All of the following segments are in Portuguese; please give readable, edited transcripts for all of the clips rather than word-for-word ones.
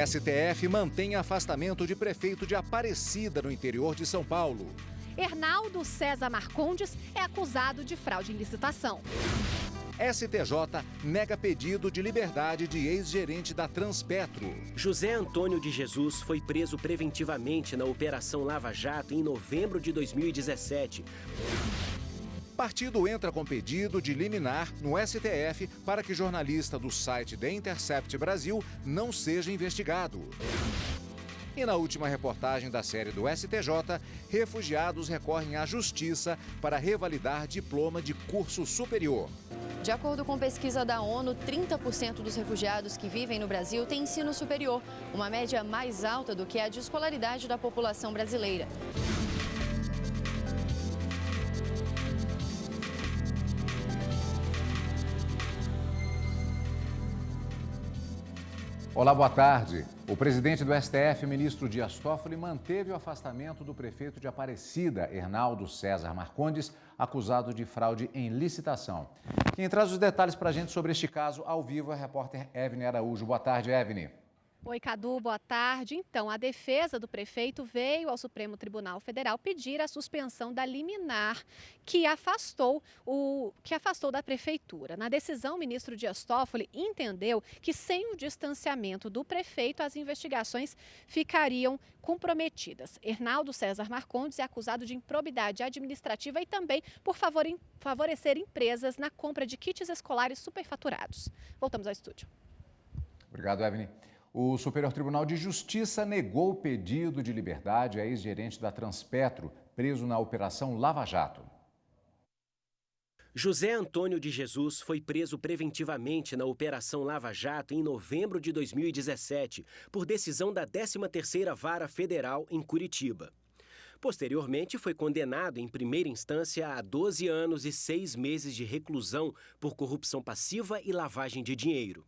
STF mantém afastamento de prefeito de Aparecida, no interior de São Paulo. Hernaldo César Marcondes é acusado de fraude em licitação. STJ nega pedido de liberdade de ex-gerente da Transpetro. José Antônio de Jesus foi preso preventivamente na Operação Lava Jato em novembro de 2017. Partido entra com pedido de liminar no STF para que jornalista do site The Intercept Brasil não seja investigado. E na última reportagem da série do STJ, refugiados recorrem à justiça para revalidar diploma de curso superior. De acordo com pesquisa da ONU, 30% dos refugiados que vivem no Brasil têm ensino superior, uma média mais alta do que a de escolaridade da população brasileira. Olá, boa tarde. O presidente do STF, ministro Dias Toffoli, manteve o afastamento do prefeito de Aparecida, Hernaldo César Marcondes, acusado de fraude em licitação. Quem traz os detalhes para a gente sobre este caso ao vivo é a repórter Evne Araújo. Boa tarde, Evne. Oi, Cadu, boa tarde. Então, a defesa do prefeito veio ao Supremo Tribunal Federal pedir a suspensão da liminar que afastou da prefeitura. Na decisão, o ministro Dias Toffoli entendeu que sem o distanciamento do prefeito, as investigações ficariam comprometidas. Hernaldo César Marcondes é acusado de improbidade administrativa e também por favorecer empresas na compra de kits escolares superfaturados. Voltamos ao estúdio. Obrigado, Evne. O Superior Tribunal de Justiça negou o pedido de liberdade a ex-gerente da Transpetro, preso na Operação Lava Jato. José Antônio de Jesus foi preso preventivamente na Operação Lava Jato em novembro de 2017, por decisão da 13ª Vara Federal em Curitiba. Posteriormente, foi condenado em primeira instância a 12 anos e 6 meses de reclusão por corrupção passiva e lavagem de dinheiro.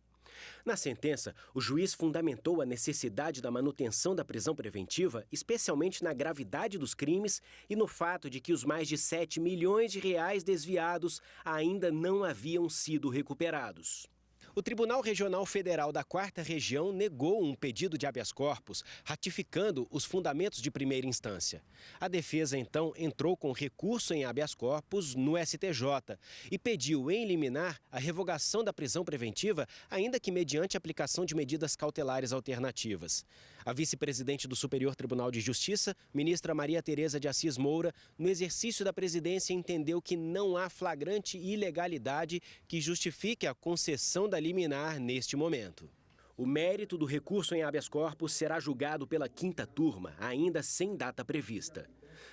Na sentença, o juiz fundamentou a necessidade da manutenção da prisão preventiva, especialmente na gravidade dos crimes e no fato de que os mais de 7 milhões de reais desviados ainda não haviam sido recuperados. O Tribunal Regional Federal da 4ª Região negou um pedido de habeas corpus, ratificando os fundamentos de primeira instância. A defesa, então, entrou com recurso em habeas corpus no STJ e pediu em liminar a revogação da prisão preventiva, ainda que mediante aplicação de medidas cautelares alternativas. A vice-presidente do Superior Tribunal de Justiça, ministra Maria Tereza de Assis Moura, no exercício da presidência, entendeu que não há flagrante ilegalidade que justifique a concessão da liminar neste momento. O mérito do recurso em habeas corpus será julgado pela 5ª turma, ainda sem data prevista.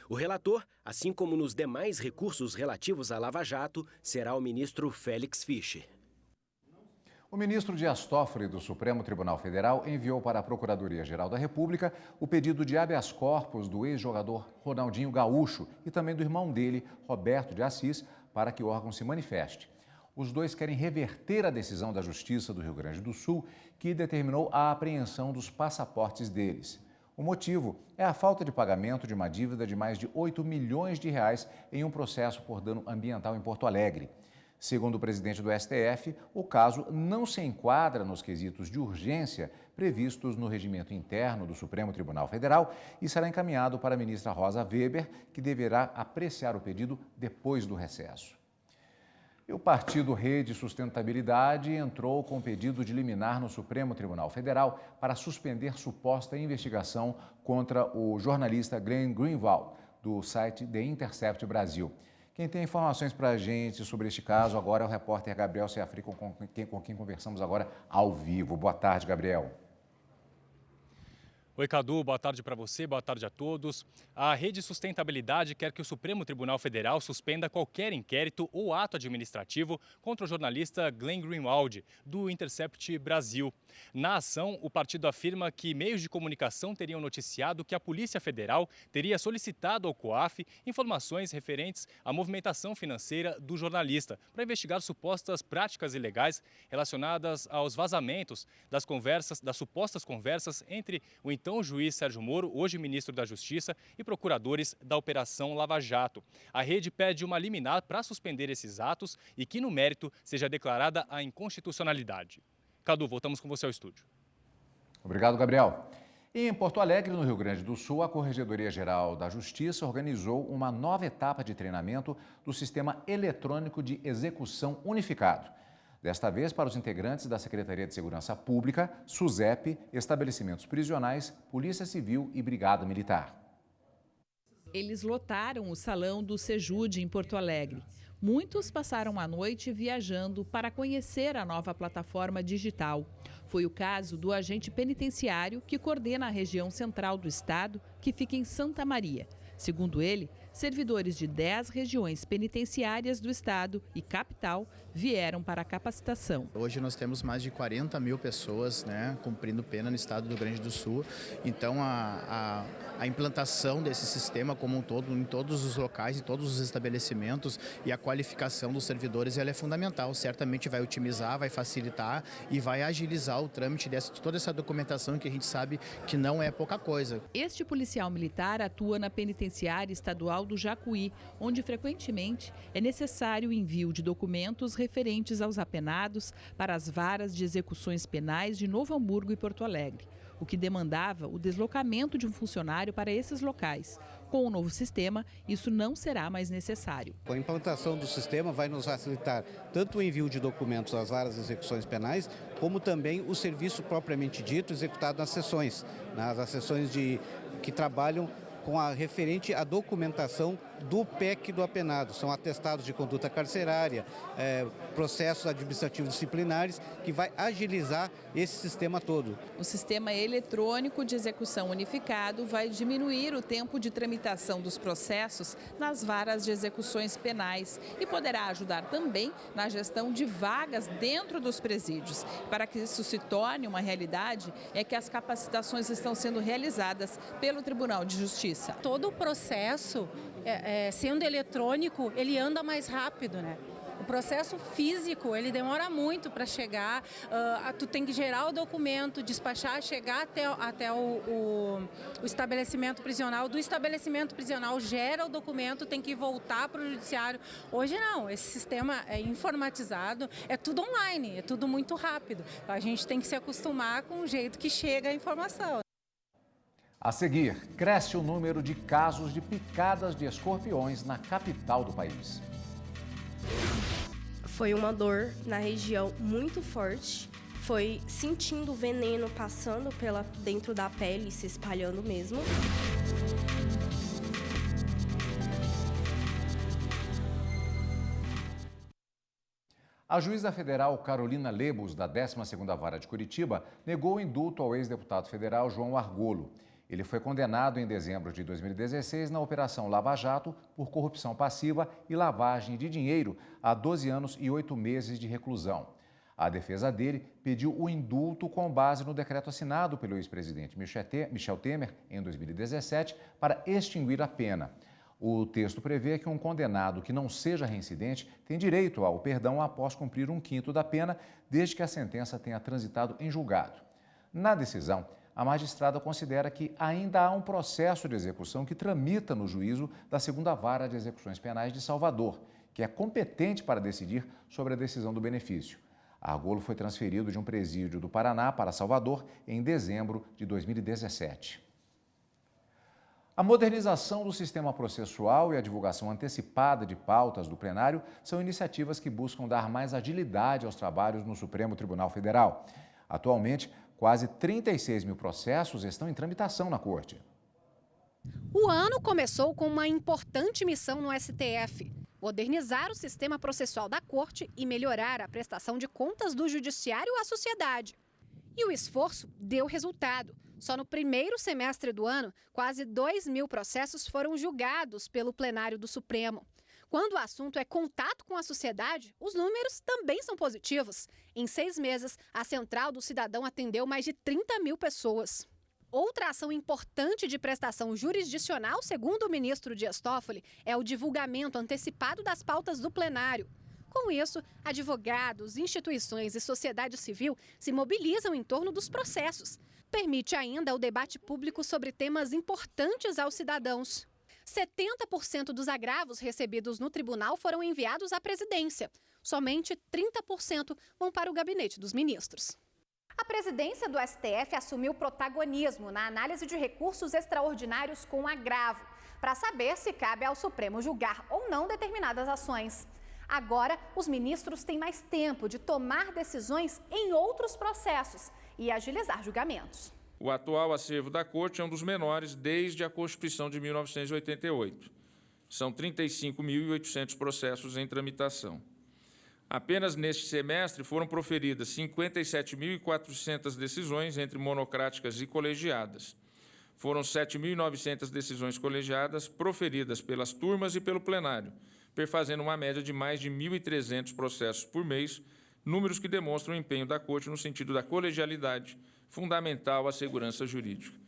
O relator, assim como nos demais recursos relativos à Lava Jato, será o ministro Félix Fischer. O ministro Dias Toffoli, do Supremo Tribunal Federal, enviou para a Procuradoria-Geral da República o pedido de habeas corpus do ex-jogador Ronaldinho Gaúcho e também do irmão dele, Roberto de Assis, para que o órgão se manifeste. Os dois querem reverter a decisão da Justiça do Rio Grande do Sul, que determinou a apreensão dos passaportes deles. O motivo é a falta de pagamento de uma dívida de mais de 8 milhões de reais em um processo por dano ambiental em Porto Alegre. Segundo o presidente do STF, o caso não se enquadra nos quesitos de urgência previstos no regimento interno do Supremo Tribunal Federal e será encaminhado para a ministra Rosa Weber, que deverá apreciar o pedido depois do recesso. E o partido Rede Sustentabilidade entrou com pedido de liminar no Supremo Tribunal Federal para suspender suposta investigação contra o jornalista Glenn Greenwald, do site The Intercept Brasil. Quem tem informações para a gente sobre este caso agora é o repórter Gabriel Seafri, com quem conversamos agora ao vivo. Boa tarde, Gabriel. Oi, Cadu, boa tarde para você, boa tarde a todos. A Rede Sustentabilidade quer que o Supremo Tribunal Federal suspenda qualquer inquérito ou ato administrativo contra o jornalista Glenn Greenwald, do Intercept Brasil. Na ação, o partido afirma que meios de comunicação teriam noticiado que a Polícia Federal teria solicitado ao COAF informações referentes à movimentação financeira do jornalista para investigar supostas práticas ilegais relacionadas aos vazamentos das supostas conversas entre o então juiz Sérgio Moro, hoje ministro da Justiça, e procuradores da Operação Lava Jato. A rede pede uma liminar para suspender esses atos e que, no mérito, seja declarada a inconstitucionalidade. Cadu, voltamos com você ao estúdio. Obrigado, Gabriel. Em Porto Alegre, no Rio Grande do Sul, a Corregedoria-Geral da Justiça organizou uma nova etapa de treinamento do Sistema Eletrônico de Execução Unificado. Desta vez, para os integrantes da Secretaria de Segurança Pública, SUSEP, estabelecimentos prisionais, Polícia Civil e Brigada Militar. Eles lotaram o salão do Sejude em Porto Alegre. Muitos passaram a noite viajando para conhecer a nova plataforma digital. Foi o caso do agente penitenciário que coordena a região central do estado, que fica em Santa Maria. Segundo ele, servidores de 10 regiões penitenciárias do estado e capital vieram para a capacitação. Hoje nós temos mais de 40 mil pessoas, cumprindo pena no estado do Rio Grande do Sul. Então a implantação desse sistema como um todo, em todos os locais, em todos os estabelecimentos, e a qualificação dos servidores ela é fundamental. Certamente vai otimizar, vai facilitar e vai agilizar o trâmite de toda essa documentação que a gente sabe que não é pouca coisa. Este policial militar atua na penitenciária estadual do Jacuí, onde frequentemente é necessário o envio de documentos referentes aos apenados para as varas de execuções penais de Novo Hamburgo e Porto Alegre, o que demandava o deslocamento de um funcionário para esses locais. Com o novo sistema, isso não será mais necessário. A implantação do sistema vai nos facilitar tanto o envio de documentos às varas de execuções penais, como também o serviço propriamente dito executado nas sessões, nas sessões que trabalham com a referente à documentação do PEC do apenado. São atestados de conduta carcerária, processos administrativos disciplinares, que vai agilizar esse sistema todo. O sistema eletrônico de execução unificado vai diminuir o tempo de tramitação dos processos nas varas de execuções penais e poderá ajudar também na gestão de vagas dentro dos presídios. Para que isso se torne uma realidade, é que as capacitações estão sendo realizadas pelo Tribunal de Justiça. Todo o processo, sendo eletrônico, ele anda mais rápido, O processo físico, ele demora muito para chegar, tu tem que gerar o documento, despachar, chegar até o estabelecimento prisional. Do estabelecimento prisional gera o documento, tem que voltar para o judiciário. Hoje não, esse sistema é informatizado, é tudo online, é tudo muito rápido. A gente tem que se acostumar com o jeito que chega a informação. A seguir, cresce o número de casos de picadas de escorpiões na capital do país. Foi uma dor na região muito forte, foi sentindo o veneno passando dentro da pele, se espalhando mesmo. A juíza federal Carolina Lebos, da 12ª Vara de Curitiba, negou o indulto ao ex-deputado federal João Argolo. Ele foi condenado em dezembro de 2016 na Operação Lava Jato por corrupção passiva e lavagem de dinheiro a 12 anos e 8 meses de reclusão. A defesa dele pediu o indulto com base no decreto assinado pelo ex-presidente Michel Temer em 2017 para extinguir a pena. O texto prevê que um condenado que não seja reincidente tem direito ao perdão após cumprir 1/5 da pena, desde que a sentença tenha transitado em julgado. Na decisão, a magistrada considera que ainda há um processo de execução que tramita no juízo da 2ª Vara de Execuções Penais de Salvador, que é competente para decidir sobre a decisão do benefício. Argolo foi transferido de um presídio do Paraná para Salvador em dezembro de 2017. A modernização do sistema processual e a divulgação antecipada de pautas do plenário são iniciativas que buscam dar mais agilidade aos trabalhos no Supremo Tribunal Federal. Atualmente, quase 36 mil processos estão em tramitação na Corte. O ano começou com uma importante missão no STF: modernizar o sistema processual da Corte e melhorar a prestação de contas do Judiciário à sociedade. E o esforço deu resultado. Só no primeiro semestre do ano, quase 2 mil processos foram julgados pelo plenário do Supremo. Quando o assunto é contato com a sociedade, os números também são positivos. Em 6 meses, a Central do Cidadão atendeu mais de 30 mil pessoas. Outra ação importante de prestação jurisdicional, segundo o ministro Dias Toffoli, é o divulgamento antecipado das pautas do plenário. Com isso, advogados, instituições e sociedade civil se mobilizam em torno dos processos. Permite ainda o debate público sobre temas importantes aos cidadãos. 70% dos agravos recebidos no tribunal foram enviados à presidência. Somente 30% vão para o gabinete dos ministros. A presidência do STF assumiu protagonismo na análise de recursos extraordinários com agravo, para saber se cabe ao Supremo julgar ou não determinadas ações. Agora, os ministros têm mais tempo de tomar decisões em outros processos e agilizar julgamentos. O atual acervo da Corte é um dos menores desde a Constituição de 1988. São 35.800 processos em tramitação. Apenas neste semestre foram proferidas 57.400 decisões entre monocráticas e colegiadas. Foram 7.900 decisões colegiadas proferidas pelas turmas e pelo plenário, perfazendo uma média de mais de 1.300 processos por mês, números que demonstram o empenho da Corte no sentido da colegialidade, fundamental à segurança jurídica.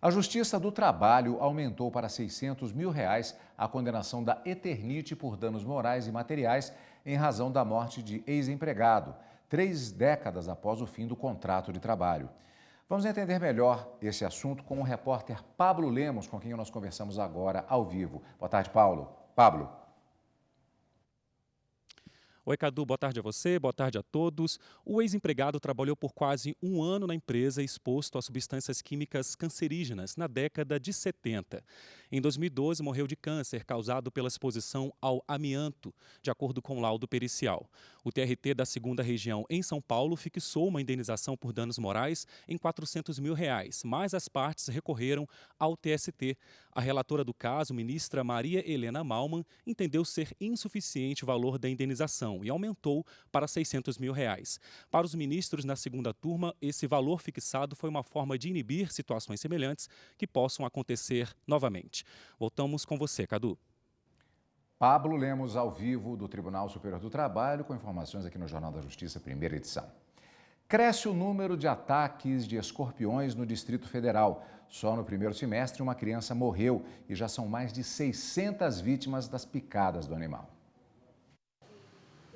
A Justiça do Trabalho aumentou para R$ 600 mil a condenação da Eternit por danos morais e materiais em razão da morte de ex-empregado, 3 décadas após o fim do contrato de trabalho. Vamos entender melhor esse assunto com o repórter Pablo Lemos, com quem nós conversamos agora ao vivo. Boa tarde, Paulo. Pablo. Oi, Cadu, boa tarde a você, boa tarde a todos. O ex-empregado trabalhou por quase um ano na empresa exposto a substâncias químicas cancerígenas na década de 70. Em 2012, morreu de câncer causado pela exposição ao amianto, de acordo com o laudo pericial. O TRT da 2ª Região em São Paulo fixou uma indenização por danos morais em R$ 400 mil, mas as partes recorreram ao TST. A relatora do caso, ministra Maria Helena Malman, entendeu ser insuficiente o valor da indenização e aumentou para R$ 600 mil. Para os ministros na 2ª turma, esse valor fixado foi uma forma de inibir situações semelhantes que possam acontecer novamente. Voltamos com você, Cadu. Pablo Lemos, ao vivo do Tribunal Superior do Trabalho, com informações aqui no Jornal da Justiça, primeira edição. Cresce o número de ataques de escorpiões no Distrito Federal. Só no primeiro semestre, uma criança morreu e já são mais de 600 vítimas das picadas do animal.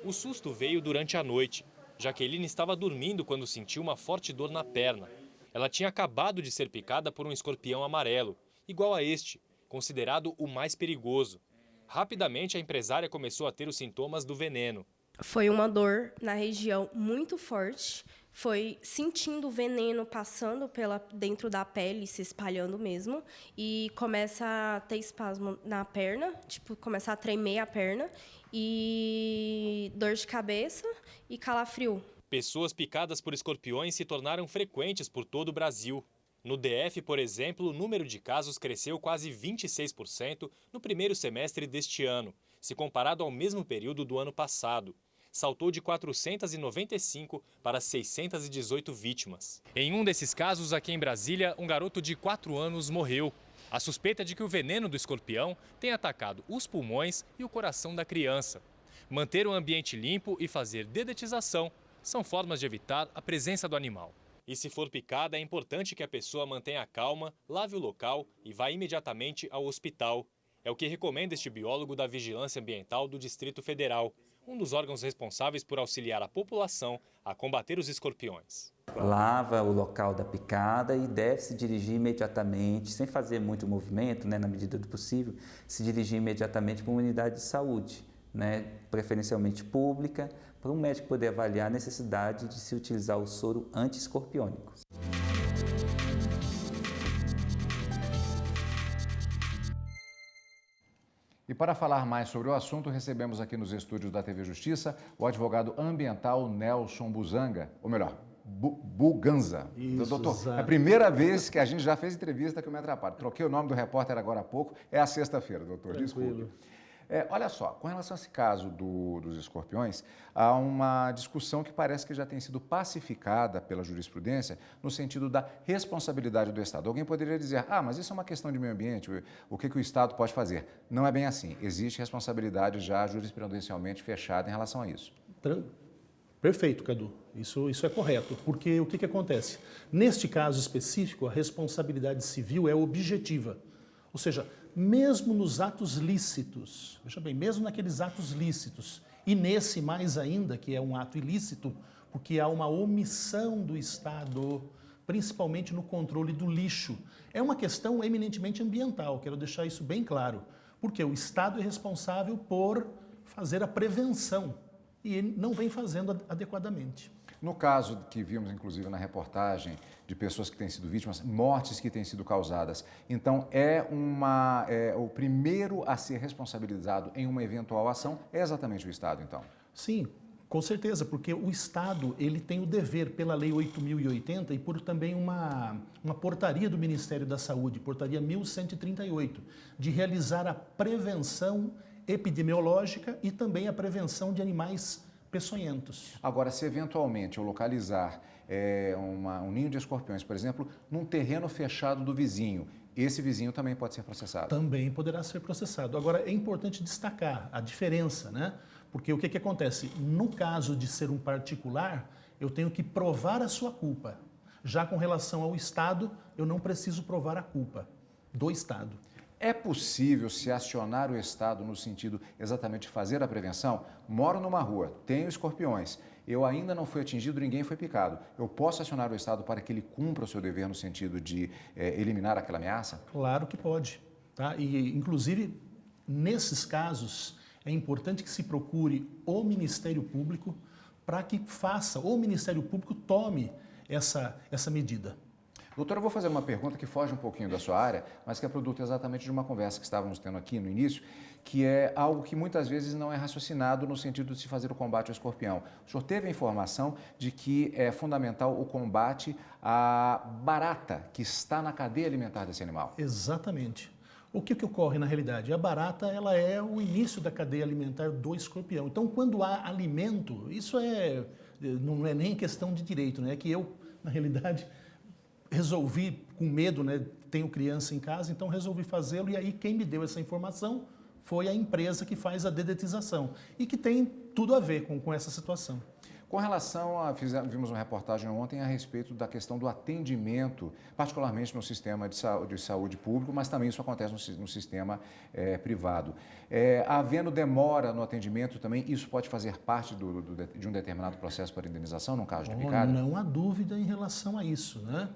O susto veio durante a noite. Jaqueline estava dormindo quando sentiu uma forte dor na perna. Ela tinha acabado de ser picada por um escorpião amarelo, igual a este, considerado o mais perigoso. Rapidamente, a empresária começou a ter os sintomas do veneno. Foi uma dor na região muito forte, foi sentindo o veneno passando dentro da pele, se espalhando mesmo, e começa a ter espasmo na perna, começa a tremer a perna, e dor de cabeça e calafrio. Pessoas picadas por escorpiões se tornaram frequentes por todo o Brasil. No DF, por exemplo, o número de casos cresceu quase 26% no primeiro semestre deste ano, se comparado ao mesmo período do ano passado. Saltou de 495 para 618 vítimas. Em um desses casos, aqui em Brasília, um garoto de 4 anos morreu. A suspeita é de que o veneno do escorpião tenha atacado os pulmões e o coração da criança. Manter o ambiente limpo e fazer dedetização são formas de evitar a presença do animal. E se for picada, é importante que a pessoa mantenha calma, lave o local e vá imediatamente ao hospital. É o que recomenda este biólogo da Vigilância Ambiental do Distrito Federal, um dos órgãos responsáveis por auxiliar a população a combater os escorpiões. Lava o local da picada e deve se dirigir imediatamente, sem fazer muito movimento, na medida do possível, se dirigir imediatamente para uma unidade de saúde, preferencialmente pública, para um médico poder avaliar a necessidade de se utilizar o soro anti-escorpiônico. E para falar mais sobre o assunto, recebemos aqui nos estúdios da TV Justiça o advogado ambiental Nelson Buzanga, ou melhor, Buganza. Isso, doutor, é a primeira vez que a gente já fez entrevista que eu me atrapalho. Troquei o nome do repórter agora há pouco, é a sexta-feira, doutor, desculpe. Olha só, com relação a esse caso dos escorpiões, há uma discussão que parece que já tem sido pacificada pela jurisprudência no sentido da responsabilidade do Estado. Alguém poderia dizer, mas isso é uma questão de meio ambiente, o que o Estado pode fazer? Não é bem assim, existe responsabilidade já jurisprudencialmente fechada em relação a isso. Perfeito, Cadu. Isso é correto, porque o que acontece? Neste caso específico, a responsabilidade civil é objetiva, ou seja, mesmo nos atos lícitos, veja bem, mesmo naqueles atos lícitos, e nesse mais ainda, que é um ato ilícito, porque há uma omissão do Estado, principalmente no controle do lixo. É uma questão eminentemente ambiental, quero deixar isso bem claro, porque o Estado é responsável por fazer a prevenção e ele não vem fazendo adequadamente. No caso que vimos, inclusive, na reportagem, de pessoas que têm sido vítimas, mortes que têm sido causadas, então o primeiro a ser responsabilizado em uma eventual ação é exatamente o Estado, então? Sim, com certeza, porque o Estado ele tem o dever, pela Lei 8.080 e por também uma portaria do Ministério da Saúde, portaria 1138, de realizar a prevenção epidemiológica e também a prevenção de animais peçonhentos. Agora, se eventualmente eu localizar um ninho de escorpiões, por exemplo, num terreno fechado do vizinho, esse vizinho também pode ser processado? Também poderá ser processado. Agora, é importante destacar a diferença, né? Porque o que acontece? No caso de ser um particular, eu tenho que provar a sua culpa. Já com relação ao Estado, eu não preciso provar a culpa do Estado. É possível se acionar o Estado no sentido exatamente de fazer a prevenção? Moro numa rua, tenho escorpiões, eu ainda não fui atingido, ninguém foi picado. Eu posso acionar o Estado para que ele cumpra o seu dever no sentido de eliminar aquela ameaça? Claro que pode. Tá? E, inclusive, nesses casos, é importante que se procure o Ministério Público para que o Ministério Público tome essa medida. Doutor, eu vou fazer uma pergunta que foge um pouquinho da sua área, mas que é produto exatamente de uma conversa que estávamos tendo aqui no início, que é algo que muitas vezes não é raciocinado no sentido de se fazer o combate ao escorpião. O senhor teve a informação de que é fundamental o combate à barata que está na cadeia alimentar desse animal? Exatamente. O que ocorre na realidade? A barata ela é o início da cadeia alimentar do escorpião. Então, quando há alimento, isso não é nem questão de direito, né? É que eu, na realidade, resolvi, com medo, né? Tenho criança em casa, então resolvi fazê-lo e aí quem me deu essa informação foi a empresa que faz a dedetização e que tem tudo a ver com essa situação. Com relação vimos uma reportagem ontem a respeito da questão do atendimento, particularmente no sistema de saúde público, mas também isso acontece no sistema privado. Havendo demora no atendimento também, isso pode fazer parte de um determinado processo para indenização, num caso de picada? Não há dúvida em relação a isso, né?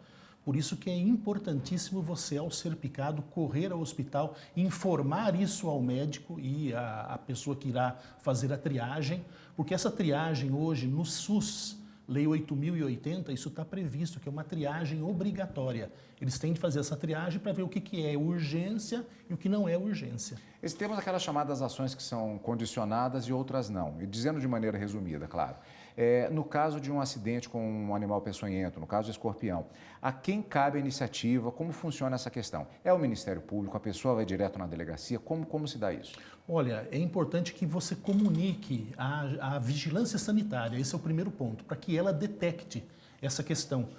Por isso que é importantíssimo você, ao ser picado, correr ao hospital, informar isso ao médico e à pessoa que irá fazer a triagem, porque essa triagem hoje no SUS, Lei 8.080, isso está previsto, que é uma triagem obrigatória. Eles têm de fazer essa triagem para ver o que é urgência e o que não é urgência. Temos aquelas chamadas ações que são condicionadas e outras não, e dizendo de maneira resumida, claro. No caso de um acidente com um animal peçonhento, no caso do escorpião, a quem cabe a iniciativa? Como funciona essa questão? É o Ministério Público? A pessoa vai direto na delegacia? Como se dá isso? Olha, é importante que você comunique à vigilância sanitária, esse é o primeiro ponto, para que ela detecte essa questão.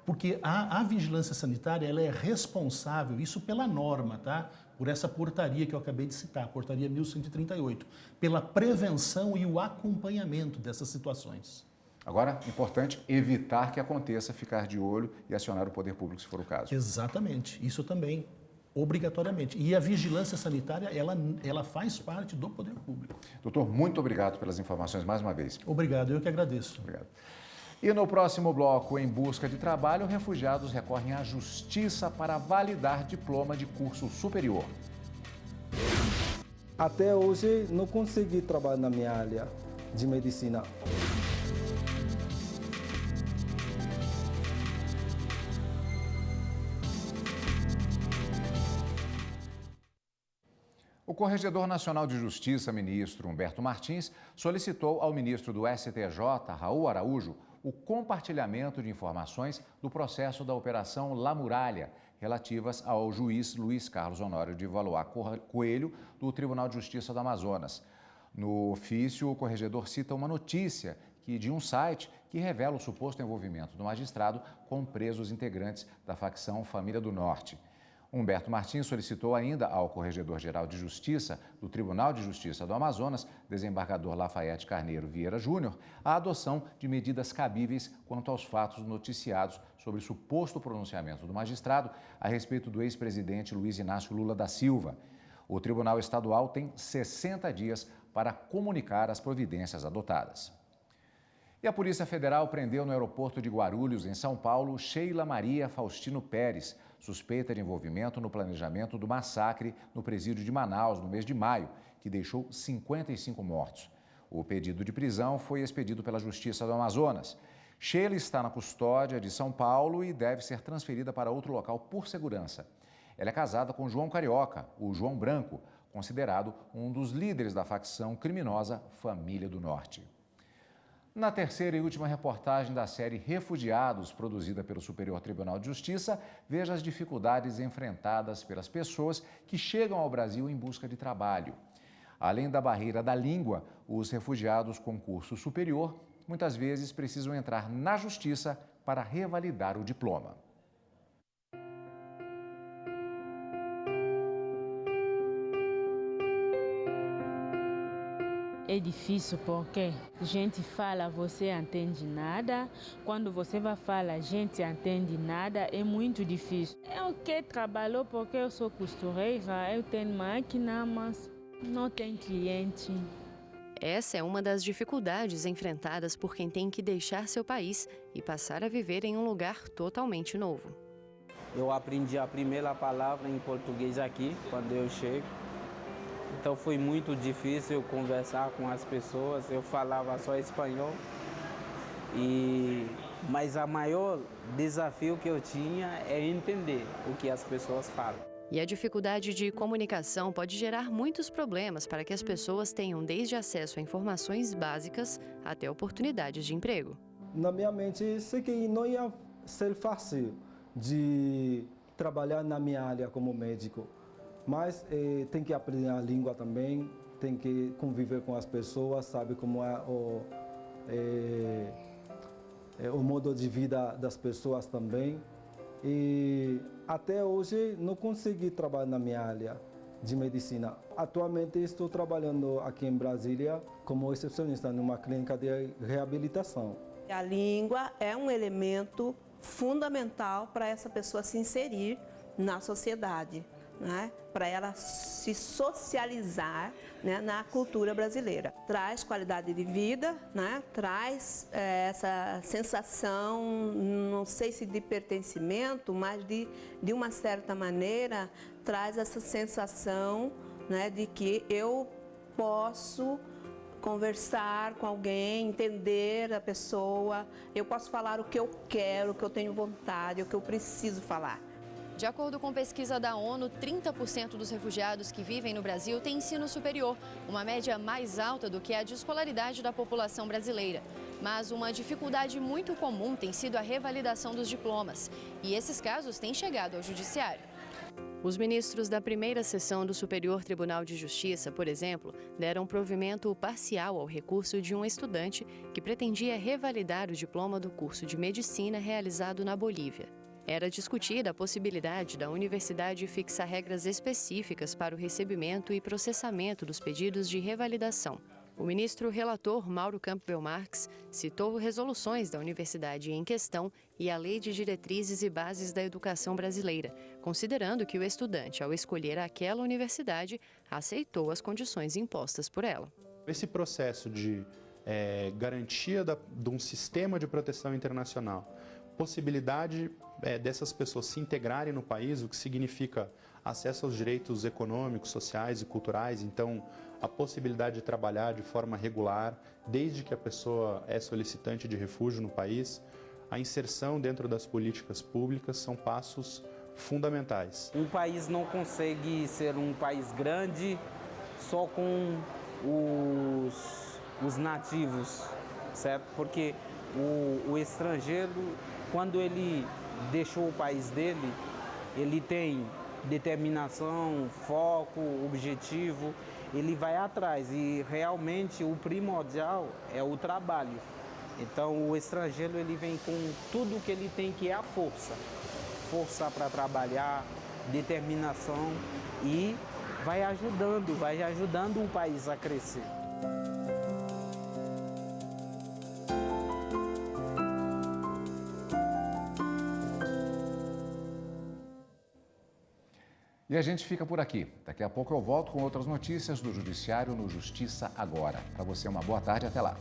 Porque a vigilância sanitária ela é responsável, isso pela norma, tá? Por essa portaria que eu acabei de citar, portaria 1138, pela prevenção e o acompanhamento dessas situações. Agora, importante evitar que aconteça, ficar de olho e acionar o poder público, se for o caso. Exatamente, isso também, obrigatoriamente. E a vigilância sanitária, ela faz parte do poder público. Doutor, muito obrigado pelas informações mais uma vez. Obrigado, eu que agradeço. Obrigado. E no próximo bloco, em busca de trabalho, refugiados recorrem à justiça para validar diploma de curso superior. Até hoje não consegui trabalhar na minha área de medicina. O Corregedor Nacional de Justiça, ministro Humberto Martins, solicitou ao ministro do STJ, Raul Araújo, o compartilhamento de informações do processo da Operação La Muralha, relativas ao juiz Luiz Carlos Honório de Valois Coelho, do Tribunal de Justiça do Amazonas. No ofício, o corregedor cita uma notícia de um site que revela o suposto envolvimento do magistrado com presos integrantes da facção Família do Norte. Humberto Martins solicitou ainda ao Corregedor-Geral de Justiça do Tribunal de Justiça do Amazonas, desembargador Lafayette Carneiro Vieira Júnior, a adoção de medidas cabíveis quanto aos fatos noticiados sobre o suposto pronunciamento do magistrado a respeito do ex-presidente Luiz Inácio Lula da Silva. O Tribunal Estadual tem 60 dias para comunicar as providências adotadas. E a Polícia Federal prendeu no aeroporto de Guarulhos, em São Paulo, Sheila Maria Faustino Pérez, suspeita de envolvimento no planejamento do massacre no presídio de Manaus, no mês de maio, que deixou 55 mortos. O pedido de prisão foi expedido pela Justiça do Amazonas. Sheila está na custódia de São Paulo e deve ser transferida para outro local por segurança. Ela é casada com João Carioca, o João Branco, considerado um dos líderes da facção criminosa Família do Norte. Na terceira e última reportagem da série Refugiados, produzida pelo Superior Tribunal de Justiça, veja as dificuldades enfrentadas pelas pessoas que chegam ao Brasil em busca de trabalho. Além da barreira da língua, os refugiados com curso superior muitas vezes precisam entrar na justiça para revalidar o diploma. É difícil porque a gente fala, você entende nada. Quando você vai falar, a gente entende nada. É muito difícil. Eu que trabalho porque eu sou costureira, eu tenho máquina, mas não tem cliente. Essa é uma das dificuldades enfrentadas por quem tem que deixar seu país e passar a viver em um lugar totalmente novo. Eu aprendi a primeira palavra em português aqui, quando eu chego. Então foi muito difícil conversar com as pessoas, eu falava só espanhol. Mas o maior desafio que eu tinha é entender o que as pessoas falam. E a dificuldade de comunicação pode gerar muitos problemas para que as pessoas tenham desde acesso a informações básicas até oportunidades de emprego. Na minha mente, sei que não ia ser fácil de trabalhar na minha área como médico. Mas tem que aprender a língua também, tem que conviver com as pessoas, sabe como é o modo de vida das pessoas também. E até hoje não consegui trabalhar na minha área de medicina. Atualmente estou trabalhando aqui em Brasília como recepcionista numa clínica de reabilitação. A língua é um elemento fundamental para essa pessoa se inserir na sociedade. Né, para ela se socializar, né, na cultura brasileira. Traz qualidade de vida, né, traz essa sensação, não sei se de pertencimento, mas de uma certa maneira, traz essa sensação, né, de que eu posso conversar com alguém, entender a pessoa, eu posso falar o que eu quero, o que eu tenho vontade, o que eu preciso falar. De acordo com pesquisa da ONU, 30% dos refugiados que vivem no Brasil têm ensino superior, uma média mais alta do que a de escolaridade da população brasileira. Mas uma dificuldade muito comum tem sido a revalidação dos diplomas. E esses casos têm chegado ao judiciário. Os ministros da primeira sessão do Superior Tribunal de Justiça, por exemplo, deram provimento parcial ao recurso de um estudante que pretendia revalidar o diploma do curso de medicina realizado na Bolívia. Era discutida a possibilidade da universidade fixar regras específicas para o recebimento e processamento dos pedidos de revalidação. O ministro relator Mauro Campbell Marques citou resoluções da universidade em questão e a Lei de Diretrizes e Bases da Educação Brasileira, considerando que o estudante, ao escolher aquela universidade, aceitou as condições impostas por ela. Esse processo de garantia de um sistema de proteção internacional, possibilidade dessas pessoas se integrarem no país, o que significa acesso aos direitos econômicos, sociais e culturais, então a possibilidade de trabalhar de forma regular, desde que a pessoa é solicitante de refúgio no país, a inserção dentro das políticas públicas são passos fundamentais. Um país não consegue ser um país grande só com os nativos, certo? Porque o estrangeiro, quando ele deixou o país dele, ele tem determinação, foco, objetivo, ele vai atrás e realmente o primordial é o trabalho. Então o estrangeiro ele vem com tudo que ele tem, que é a força para trabalhar, determinação, e vai ajudando o país a crescer. E a gente fica por aqui. Daqui a pouco eu volto com outras notícias do Judiciário no Justiça Agora. Para você, uma boa tarde e até lá.